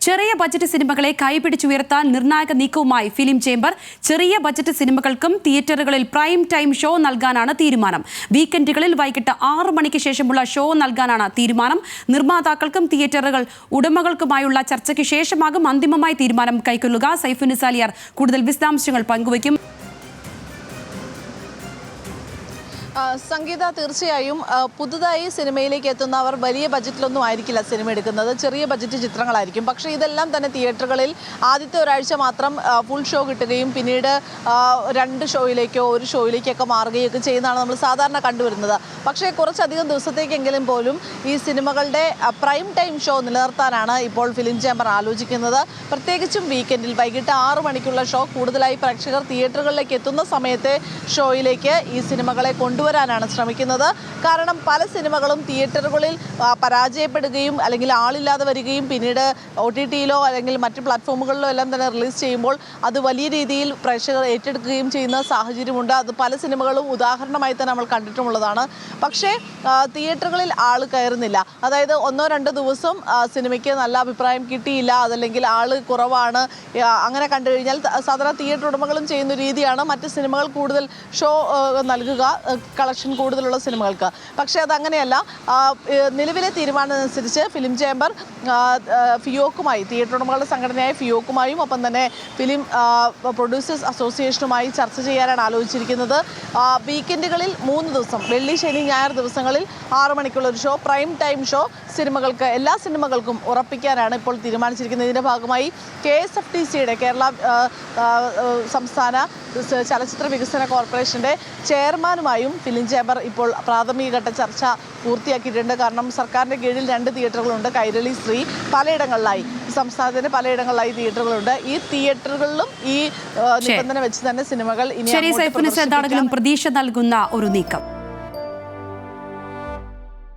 ചെറിയ ബജറ്റ് സിനിമകളെ കൈപിടിച്ചുയർത്താൻ നിർണായക നീക്കവുമായി ഫിലിം ചേംബർ. ചെറിയ ബജറ്റ് സിനിമകൾക്കും തിയേറ്ററുകളിൽ പ്രൈം ടൈം ഷോ നൽകാനാണ് തീരുമാനം. വീക്കെൻഡുകളിൽ വൈകിട്ട് 6 മണിക്ക് ശേഷമുള്ള ഷോ നൽകാനാണ് തീരുമാനം. നിർമ്മാതാക്കൾക്കും തിയേറ്ററുകൾ ഉടമകൾക്കുമായുള്ള ചർച്ചയ്ക്ക് ശേഷമാകും അന്തിമമായി തീരുമാനം കൈക്കൊള്ളുക. സൈഫുന്നിസ അലിയാർ കൂടുതൽ വിശദാംശങ്ങൾ പങ്കുവയ്ക്കും. സംഗീത, തീർച്ചയായും പുതുതായി സിനിമയിലേക്ക് എത്തുന്നവർ വലിയ ബജറ്റിലൊന്നും ആയിരിക്കില്ല സിനിമ എടുക്കുന്നത്, ചെറിയ ബജറ്റ് ചിത്രങ്ങളായിരിക്കും. പക്ഷേ ഇതെല്ലാം തന്നെ തിയേറ്ററുകളിൽ ആദ്യത്തെ ഒരാഴ്ച മാത്രം ഫുൾ ഷോ കിട്ടുകയും പിന്നീട് 2 ഷോയിലേക്കോ 1 ഷോയിലേക്കൊക്കെ മാറുകയൊക്കെ ചെയ്യുന്നതാണ് നമ്മൾ സാധാരണ കണ്ടുവരുന്നത്. പക്ഷേ കുറച്ചധികം ദിവസത്തേക്കെങ്കിലും പോലും ഈ സിനിമകളുടെ പ്രൈം ടൈം ഷോ നിലനിർത്താനാണ് ഇപ്പോൾ ഫിലിം ചേംബർ ആലോചിക്കുന്നത്. പ്രത്യേകിച്ചും വീക്കെൻഡിൽ വൈകിട്ട് 6 മണിക്കുള്ള ഷോ കൂടുതലായി പ്രേക്ഷകർ തിയേറ്ററുകളിലേക്ക് എത്തുന്ന സമയത്തെ ഷോയിലേക്ക് ഈ സിനിമകളെ കൊണ്ടുവരാനാണ് ശ്രമിക്കുന്നത്. കാരണം പല സിനിമകളും തിയേറ്ററുകളിൽ പരാജയപ്പെടുകയും അല്ലെങ്കിൽ ആളില്ലാതെ വരികയും പിന്നീട് OTTയിലോ അല്ലെങ്കിൽ മറ്റ് പ്ലാറ്റ്ഫോമുകളിലോ എല്ലാം തന്നെ റിലീസ് ചെയ്യുമ്പോൾ അത് വലിയ രീതിയിൽ പ്രേക്ഷകർ ഏറ്റെടുക്കുകയും ചെയ്യുന്ന സാഹചര്യമുണ്ട്. അത് പല സിനിമകളും ഉദാഹരണമായി തന്നെ നമ്മൾ കണ്ടിട്ടുമുള്ളതാണ്. പക്ഷേ തിയേറ്ററുകളിൽ ആൾ കയറുന്നില്ല. അതായത് 1-2 ദിവസം സിനിമയ്ക്ക് നല്ല അഭിപ്രായം കിട്ടിയില്ല, അതല്ലെങ്കിൽ ആൾ കുറവാണ്, അങ്ങനെ കണ്ടു കഴിഞ്ഞാൽ സാധാരണ തിയേറ്റർ ഉടമകളും ചെയ്യുന്ന രീതിയാണ് മറ്റ് സിനിമകൾ കൂടുതൽ ഷോ നൽകുക, കളക്ഷൻ കൂടുതലുള്ള സിനിമകൾക്ക്. പക്ഷേ അതങ്ങനെയല്ല. നിലവിലെ തീരുമാനം അനുസരിച്ച് ഫിലിം ചേംബർ ഫിയോക്കുമായി, തിയേറ്റർ ഉടമകളുടെ സംഘടനയായ ഫിയോക്കുമായും ഒപ്പം തന്നെ ഫിലിം പ്രൊഡ്യൂസേഴ്സ് അസോസിയേഷനുമായി ചർച്ച ചെയ്യാനാണ് ആലോചിച്ചിരിക്കുന്നത്. വീക്കെൻഡുകളിൽ 3 ദിവസം, വെള്ളി, ശനി, ഞായർ ദിവസങ്ങളിൽ 6 മണിക്കുള്ള ഒരു ഷോ, പ്രൈം ടൈം ഷോ സിനിമകൾക്ക്, എല്ലാ സിനിമകൾക്കും ഉറപ്പിക്കാനാണ് ഇപ്പോൾ തീരുമാനിച്ചിരിക്കുന്നത്. ഇതിൻ്റെ ഭാഗമായി KSFDCയുടെ കേരള സംസ്ഥാന ചലച്ചിത്ര വികസന കോർപ്പറേഷന്റെ ചെയർമാനുമായും ഫിലിം ചേംബർ ഇപ്പോൾ പ്രാഥമികഘട്ട ചർച്ച പൂർത്തിയാക്കിയിട്ടുണ്ട്. കാരണം സർക്കാരിൻ്റെ കീഴിൽ 2 തിയേറ്ററുകളുണ്ട്, കൈരളി, ശ്രീ, പലയിടങ്ങളിലായി, സംസ്ഥാനത്തിന്റെ പലയിടങ്ങളിലായി തിയേറ്ററുകളുണ്ട്. ഈ തിയേറ്ററുകളിലും ഈ നിബന്ധന വെച്ച് തന്നെ സിനിമകൾ ഇനി പ്രതീക്ഷ നൽകുന്ന ഒരു നീക്കം.